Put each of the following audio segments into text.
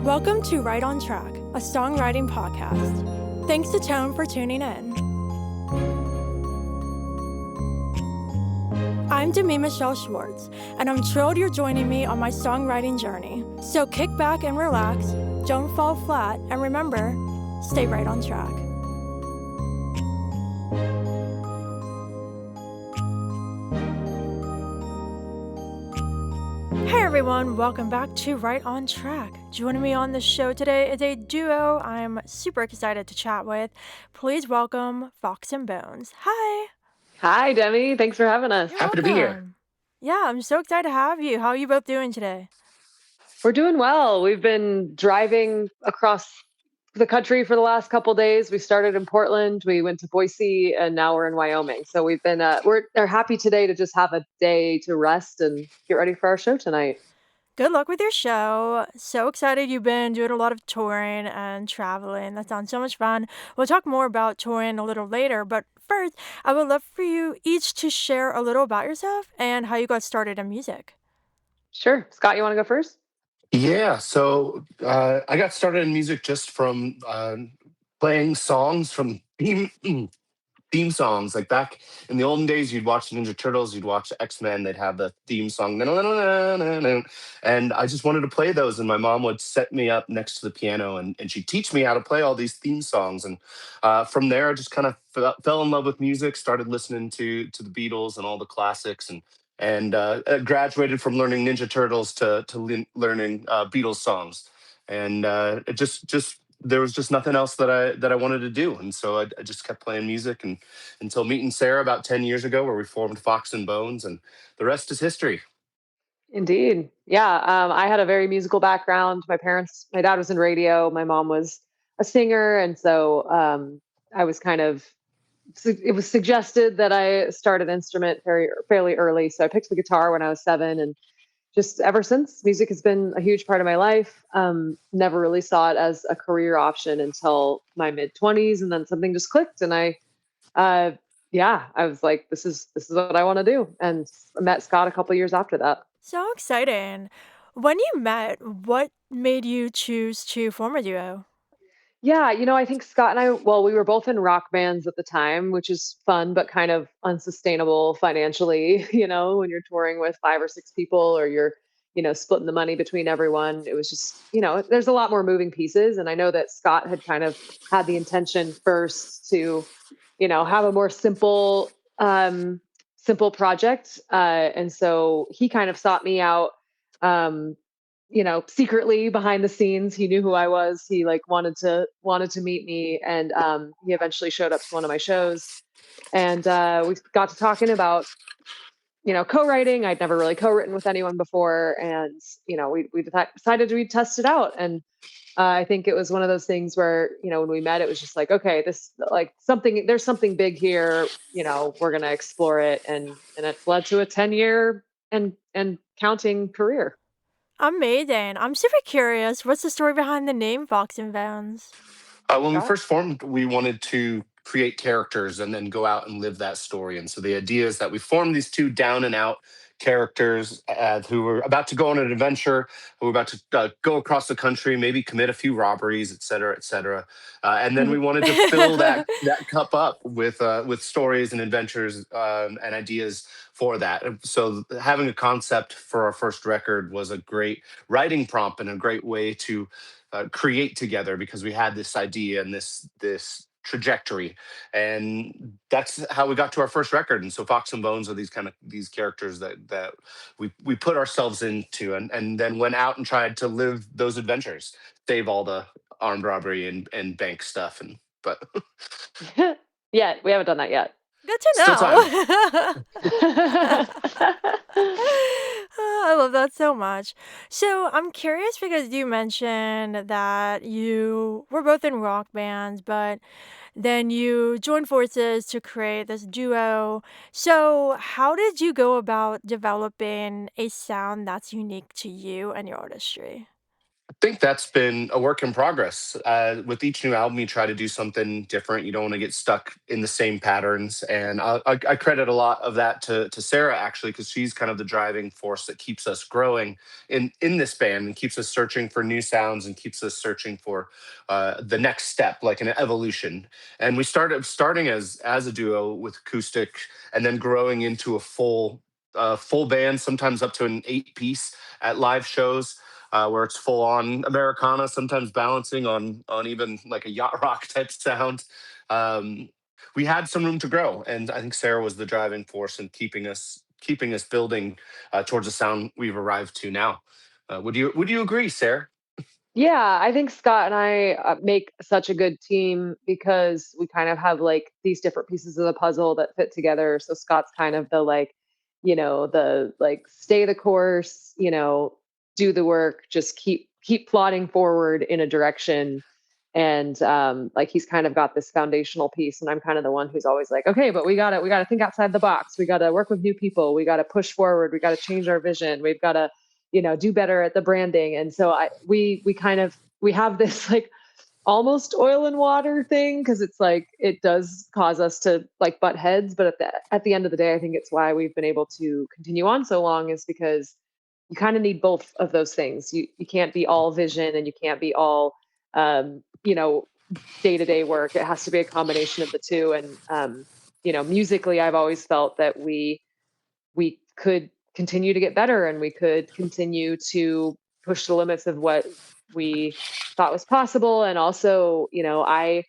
Welcome to Right on Track, a songwriting podcast. Thanks to Tone for tuning in. I'm Demi Michelle Schwartz, and I'm thrilled you're joining me on my songwriting journey. So kick back and relax, don't fall flat, and remember, stay right on track. Hey everyone, welcome back to Right on Track. Joining me on the show today is a duo I'm super excited to chat with. Please welcome Fox and Bones. Hi. Hi, Demi. Thanks for having us. You're Happy to be here. welcome. Yeah, I'm so excited to have you. How are you both doing today? We're doing well. We've been driving across the country for the last couple days. We started in Portland, we went to Boise, and now we're in Wyoming. So we've been we're happy today to just have a day to rest and get ready for our show tonight. Good luck with your show. So excited you've been doing a lot of touring and traveling. That sounds so much fun. We'll talk more about touring a little later, but first, I would love for you each to share a little about yourself and how you got started in music. Sure. Scott, you want to go first? Yeah, I got started in music just from playing songs from theme songs. Like back in the olden days, you'd watch the Ninja Turtles, you'd watch X Men. They'd have the theme song, and I just wanted to play those. And my mom would set me up next to the piano, and she'd teach me how to play all these theme songs. And from there, I just kind of fell in love with music. Started listening to the Beatles and all the classics, and graduated from learning Ninja Turtles to learning Beatles songs. And it just there was just nothing else that I wanted to do, and so I just kept playing music and until meeting Sarah about 10 years ago, where we formed Fox and Bones, and the rest is history. Indeed. Yeah. I had a very musical background. My dad was in radio, my mom was a singer, and so I was kind of it was suggested that I start an instrument fairly early. So I picked the guitar when I was 7, and just ever since, music has been a huge part of my life. Never really saw it as a career option until my mid 20s, and then something just clicked, and uh, I was like, this is what I want to do, and I met Scott a couple years after that. So exciting. When you met, what made you choose to form a duo? Yeah, I think Scott and we were both in rock bands at the time, which is fun, but kind of unsustainable financially, when you're touring with 5 or 6 people or you're, splitting the money between everyone. It was just, there's a lot more moving pieces. And I know that Scott had kind of had the intention first to, have a more simple project. And so he kind of sought me out. Um, secretly behind the scenes, he knew who I was. He like wanted to meet me, and he eventually showed up to one of my shows, and we got to talking about co-writing. I'd never really co-written with anyone before, and we decided we test it out, and I think it was one of those things where when we met, it was just like, okay, this like something there's something big here. We're gonna explore it, and it's led to a 10-year and counting career. Amazing. I'm super curious. What's the story behind the name Fox and Bones? When we Scott? first formed, we wanted to create characters and then go out and live that story. And so the idea is that we formed these two down and out characters who were about to go on an adventure, who were about to go across the country, maybe commit a few robberies, et cetera, et cetera. And then we wanted to fill that cup up with stories and adventures and ideas for that. And so having a concept for our first record was a great writing prompt and a great way to create together, because we had this idea and this trajectory, and that's how we got to our first record. And so Fox and Bones are these characters that we put ourselves into, and then went out and tried to live those adventures, save all the armed robbery and bank stuff, and but Yeah, we haven't done that yet. Good to still time. know. I love that so much. So I'm curious because you mentioned that you were both in rock bands, but then you joined forces to create this duo. So how did you go about developing a sound that's unique to you and your artistry? think that's been a work in progress. With each new album, you try to do something different. You don't want to get stuck in the same patterns. And I credit a lot of that to Sarah, actually, because she's kind of the driving force that keeps us growing in this band and keeps us searching for new sounds and keeps us searching for the next step, like an evolution. And we starting as a duo with acoustic, and then growing into a full band, sometimes up to an 8 piece at live shows, where it's full on Americana, sometimes balancing on even like a yacht rock type sound. Um, we had some room to grow, and I think Sarah was the driving force in keeping us building towards the sound we've arrived to now. Would you agree, Sarah? Yeah, I think Scott and I make such a good team because we kind of have like these different pieces of the puzzle that fit together. So Scott's kind of the like, the like stay the course, do the work, just keep plodding forward in a direction. And like he's kind of got this foundational piece, and I'm kind of the one who's always like, okay, but we gotta think outside the box. We gotta work with new people. We gotta push forward. We gotta change our vision. We've gotta do better at the branding. And so we kind of we have this like almost oil and water thing, because it's like it does cause us to like butt heads, but at the end of the day, I think it's why we've been able to continue on so long, is because you kind of need both of those things. You can't be all vision, and you can't be all um you know day-to-day work. It has to be a combination of the two. And musically, I've always felt that we could continue to get better, and we could continue to push the limits of what we thought was possible. And also, I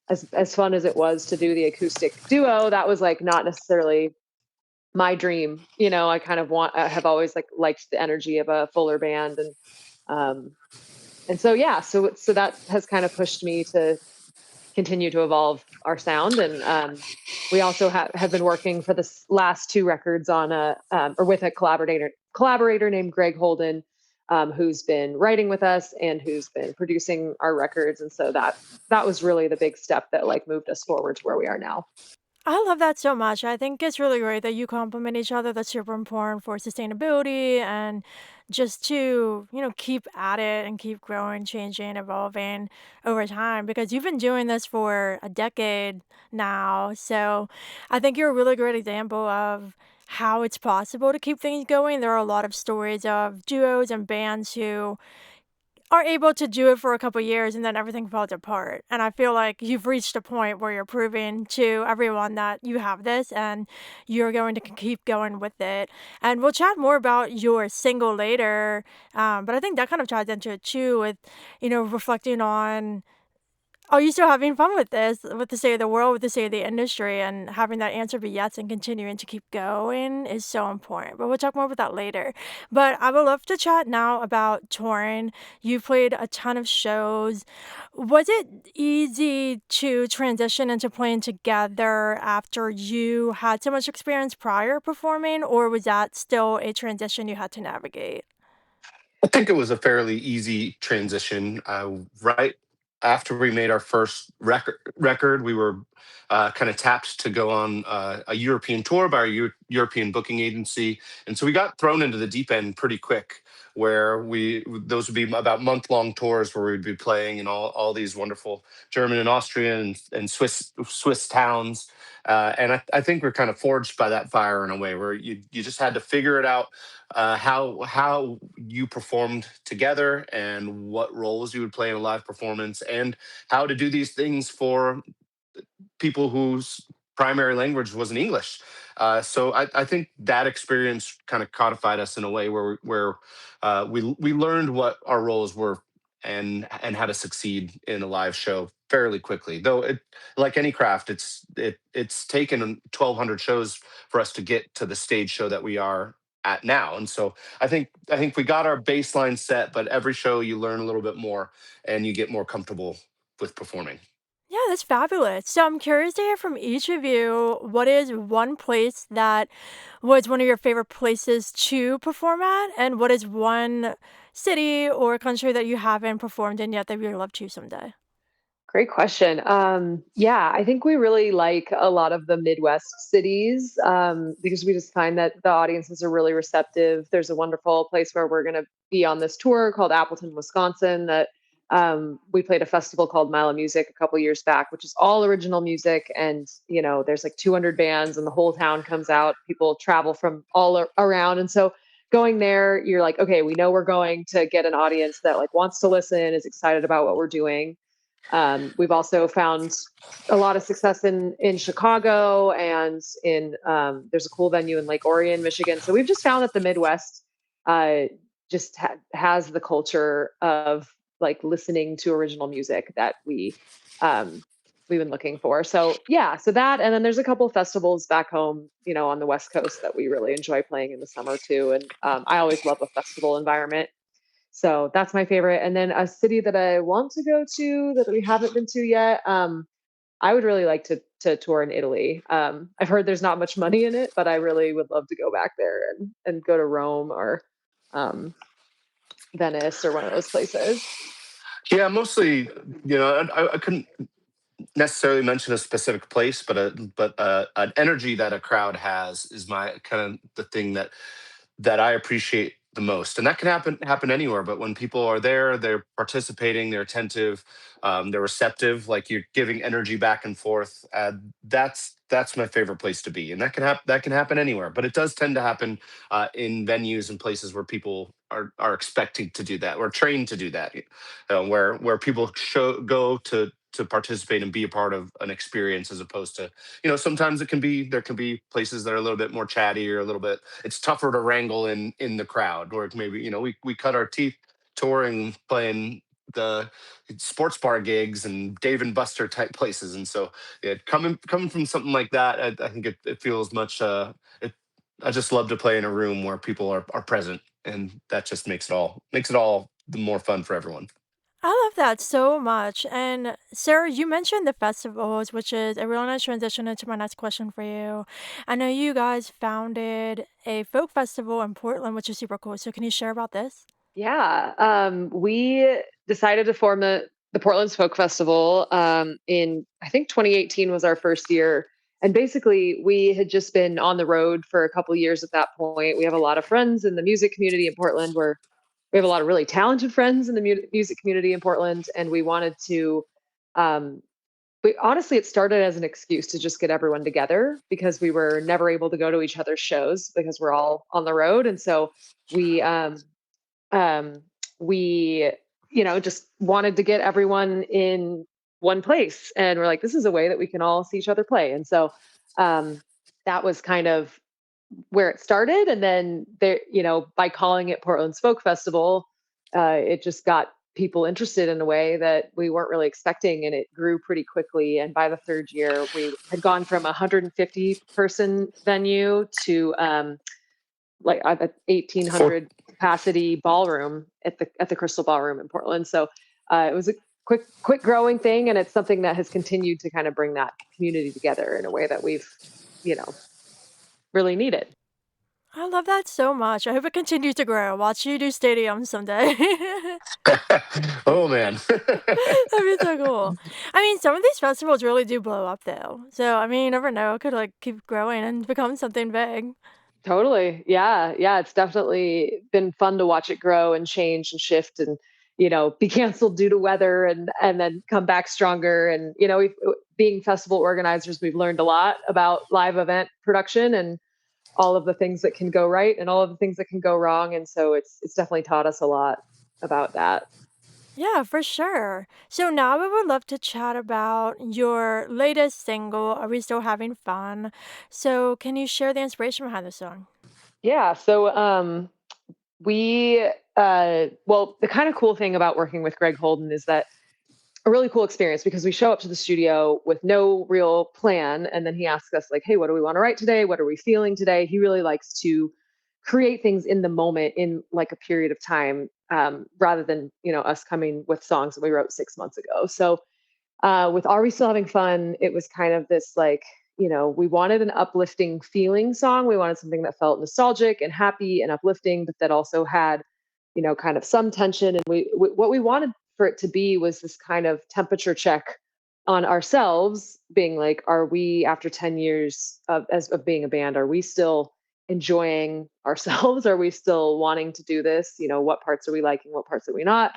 as fun as it was to do the acoustic duo, that was like not necessarily my dream. I kind of I have always like liked the energy of a fuller band. Um and so yeah, so that has kind of pushed me to continue to evolve our sound. And we also have been working for the last two records on a or with a collaborator named Greg Holden, who's been writing with us and who's been producing our records. And so that was really the big step that like moved us forward to where we are now. I love that so much. I think it's really great that you complement each other. That's super important for sustainability and just to, keep at it and keep growing, changing, evolving over time because you've been doing this for a decade now. So I think you're a really great example of how it's possible to keep things going. There are a lot of stories of duos and bands who are able to do it for a couple years and then everything falls apart. And I feel like you've reached a point where you're proving to everyone that you have this and you're going to keep going with it. And we'll chat more about your single later. But I think that kind of ties into it too with, reflecting on are you still having fun with this, with the state of the world, with the state of the industry, and having that answer be yes and continuing to keep going is so important. But we'll talk more about that later. But I would love to chat now about touring. You played a ton of shows. Was it easy to transition into playing together after you had so much experience prior performing, or was that still a transition you had to navigate? I think it was a fairly easy transition. Right after we made our first record, we were kind of tapped to go on a European tour by our European booking agency, and so we got thrown into the deep end pretty quick. Where those would be about month-long tours where we'd be playing in all these wonderful German and Austrian and Swiss towns. And I think we're kind of forged by that fire in a way where you just had to figure it out, how you performed together and what roles you would play in a live performance and how to do these things for people whose primary language wasn't English. So I think that experience kind of codified us in a way where we learned what our roles were and how to succeed in a live show fairly quickly. Though like any craft, it's taken 1,200 shows for us to get to the stage show that we are at now. And so I think we got our baseline set, but every show you learn a little bit more and you get more comfortable with performing. Yeah, that's fabulous. So I'm curious to hear from each of you what is one place that was one of your favorite places to perform at, and what is one city or country that you haven't performed in yet that you'd love to someday? Great question. Yeah, I think we really like a lot of the Midwest cities because we just find that the audiences are really receptive. There's a wonderful place where we're going to be on this tour called Appleton, Wisconsin. That we played a festival called Mile of Music a couple years back, which is all original music. And there's like 200 bands, and the whole town comes out. People travel from around, and so going there, you're like, okay, we know we're going to get an audience that like wants to listen, is excited about what we're doing. We've also found a lot of success in Chicago, and in there's a cool venue in Lake Orion, Michigan. So we've just found that the Midwest uh, just has the culture of like listening to original music that um, we've been looking for. So yeah, so that, and then there's a couple of festivals back home, on the West Coast that we really enjoy playing in the summer too. And I always love a festival environment. So that's my favorite. And then a city that I want to go to that we haven't been to yet. I would really like to tour in Italy. I've heard there's not much money in it, but I really would love to go back there and go to Rome or um, Venice or one of those places. Yeah, mostly, I couldn't necessarily mention a specific place, but an energy that a crowd has is my kind of the thing that I appreciate the most. And that can happen anywhere. But when people are there, they're participating, they're attentive, they're receptive, like you're giving energy back and forth. That's my favorite place to be, and that can happen anywhere. But it does tend to happen in venues and places where people are expecting to do that, or trained to do that, where people go to participate and be a part of an experience, as opposed to, sometimes there can be places that are a little bit more chatty, or a little bit, it's tougher to wrangle in the crowd, or maybe, we cut our teeth touring, playing the sports bar gigs and Dave and Buster type places. And so, yeah, coming from something like that, I think it feels much it I just love to play in a room where people are present, and that just makes it all the more fun for everyone. I love that so much. And Sarah, you mentioned the festivals, which is a real nice transition into my next question for you. I know you guys founded a folk festival in Portland, which is super cool. So can you share about this? Yeah, we decided to form the Portland's Folk Festival in, I think, 2018 was our first year. And basically, we had just been on the road for a couple years at that point. We have a lot of friends in the music community in Portland. Where we have a lot of really talented friends in the music community in Portland, and we wanted to. Um, we honestly, it started as an excuse to just get everyone together because we were never able to go to each other's shows because we're all on the road, and so we um, we just wanted to get everyone in one place, and we're like, this is a way that we can all see each other play. And so um, that was kind of where it started. And then there, by calling it Portland's Folk Festival, it just got people interested in a way that we weren't really expecting, and it grew pretty quickly. And by the third year, we had gone from a 150 person venue to like a For 1,800 capacity ballroom at the Crystal Ballroom in Portland. So it was a quick growing thing, and it's something that has continued to kind of bring that community together in a way that we've you know really needed. I love that so much. I hope it continues to grow. Watch you do stadiums someday. oh man. That'd be so cool. I mean, some of these festivals really do blow up though. So, I mean, you never know. It could like keep growing and become something big. Totally. Yeah. Yeah. It's definitely been fun to watch it grow and change and shift, and, be canceled due to weather, and then come back stronger. And, being festival organizers, we've learned a lot about live event production and all of the things that can go right and all of the things that can go wrong. And so it's definitely taught us a lot about that. Yeah, for sure. So now we would love to chat about your latest single, Are We Still Having Fun? So can you share the inspiration behind the song? Yeah. So we well, the kind of cool thing about working with Greg Holden is that a really cool experience because we show up to the studio with no real plan, and then he asks us like, hey, what do we want to write today? What are we feeling today? He really likes to create things in the moment, in like a period of time, rather than us coming with songs that we wrote 6 months ago. So with Are We Still Having Fun, it was kind of this like, we wanted an uplifting feeling song. We wanted something that felt nostalgic and happy and uplifting, but that also had, kind of some tension. And what we wanted for it to be was this kind of temperature check on ourselves, being like, are we after 10 years of being a band, are we still enjoying ourselves? Are we still wanting to do this? What parts are we liking? What parts are we not?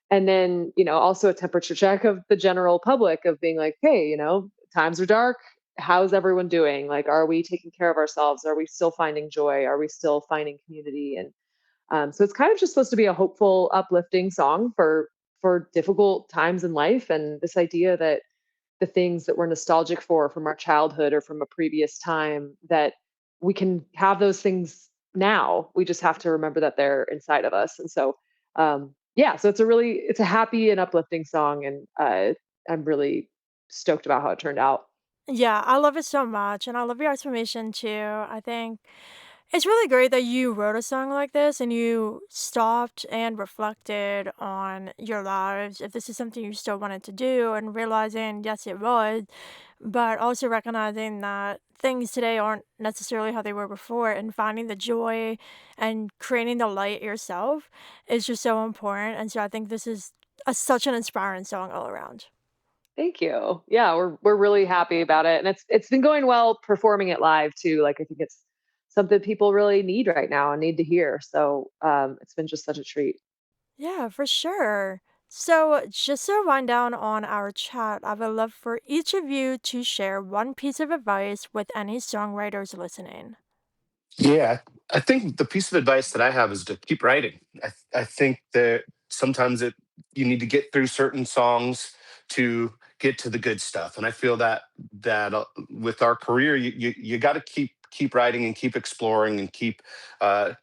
And then, also a temperature check of the general public of being like, hey, times are dark. How's everyone doing? Like, are we taking care of ourselves? Are we still finding joy? Are we still finding community? And so it's kind of just supposed to be a hopeful, uplifting song for difficult times in life, and this idea that the things that we're nostalgic for from our childhood or from a previous time, that we can have those things now. We just have to remember that they're inside of us. And so, yeah, so it's a happy and uplifting song, and I'm really stoked about how it turned out. Yeah, I love it so much, and I love your explanation too. I think it's really great that you wrote a song like this and you stopped and reflected on your lives, if this is something you still wanted to do, and realizing, yes, it was, but also recognizing that things today aren't necessarily how they were before, and finding the joy and creating the light yourself is just so important. And so I think this is such an inspiring song all around. Thank you. Yeah, we're really happy about it, and it's been going well performing it live too. Like, I think it's something people really need right now and need to hear. So it's been just such a treat. Yeah, for sure. So, just to wind down on our chat, I would love for each of you to share one piece of advice with any songwriters listening. Yeah, I think the piece of advice that I have is to keep writing. I think that sometimes you need to get through certain songs to get to the good stuff, and I feel that with our career, you got to keep writing and keep exploring and keep that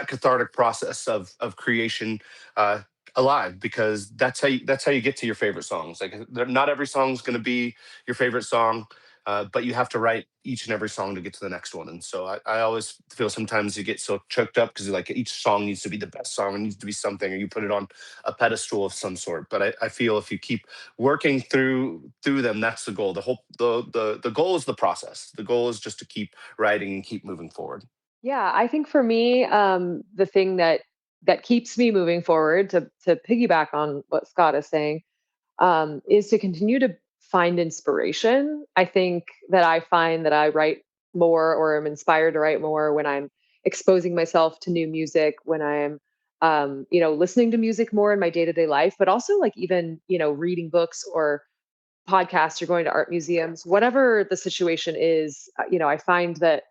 cathartic process of creation uh, alive, because that's how you get to your favorite songs. Like, not every song's going to be your favorite song, but you have to write each and every song to get to the next one. And so I always feel sometimes you get so choked up because like each song needs to be the best song, it needs to be something, or you put it on a pedestal of some sort. But I feel if you keep working through them, that's the goal. The goal is the process. The goal is just to keep writing and keep moving forward. Yeah, I think for me, the thing that keeps me moving forward, to piggyback on what Scott is saying, is to continue to find inspiration. I think that I find that I write more, or am inspired to write more, when I'm exposing myself to new music, when I'm, listening to music more in my day to day life, but also like even, reading books or podcasts or going to art museums, whatever the situation is. I find that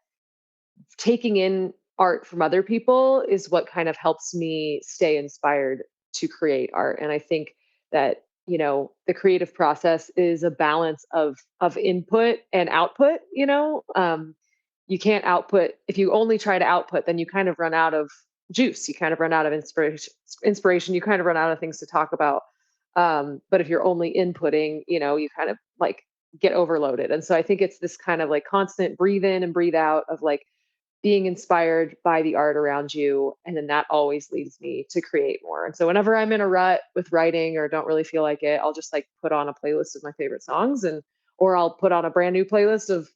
taking in art from other people is what kind of helps me stay inspired to create art. And I think that, the creative process is a balance of input and output. You can't output, if you only try to output, then you kind of run out of juice, you kind of run out of inspiration, you kind of run out of things to talk about. But if you're only inputting, you kind of like get overloaded. And so I think it's this kind of like constant breathe in and breathe out of like being inspired by the art around you. And then that always leads me to create more. And so whenever I'm in a rut with writing or don't really feel like it, I'll just like put on a playlist of my favorite songs, or I'll put on a brand new playlist of,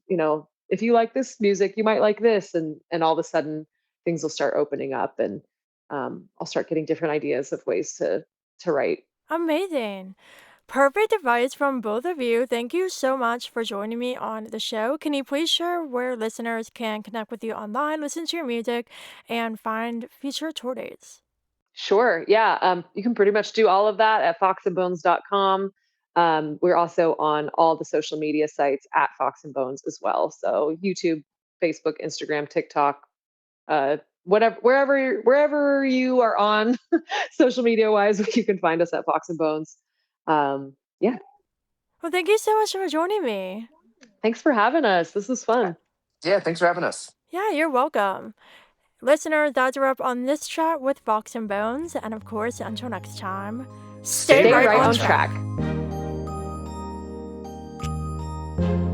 if you like this music, you might like this. And all of a sudden things will start opening up, and I'll start getting different ideas of ways to write. Amazing. Perfect advice from both of you. Thank you so much for joining me on the show. Can you please share where listeners can connect with you online, listen to your music, and find future tour dates? Sure. Yeah. You can pretty much do all of that at foxandbones.com. We're also on all the social media sites at Fox and Bones as well. So YouTube, Facebook, Instagram, TikTok, uh, whatever, wherever you are on social media wise, you can find us at Fox and Bones. Yeah. Well, thank you so much for joining me. Thanks for having us. This was fun. Yeah, thanks for having us. Yeah, you're welcome. Listeners, that's a wrap on this chat with Fox and Bones. And of course, until next time, Stay stay Stay right right right on on on track. track. track.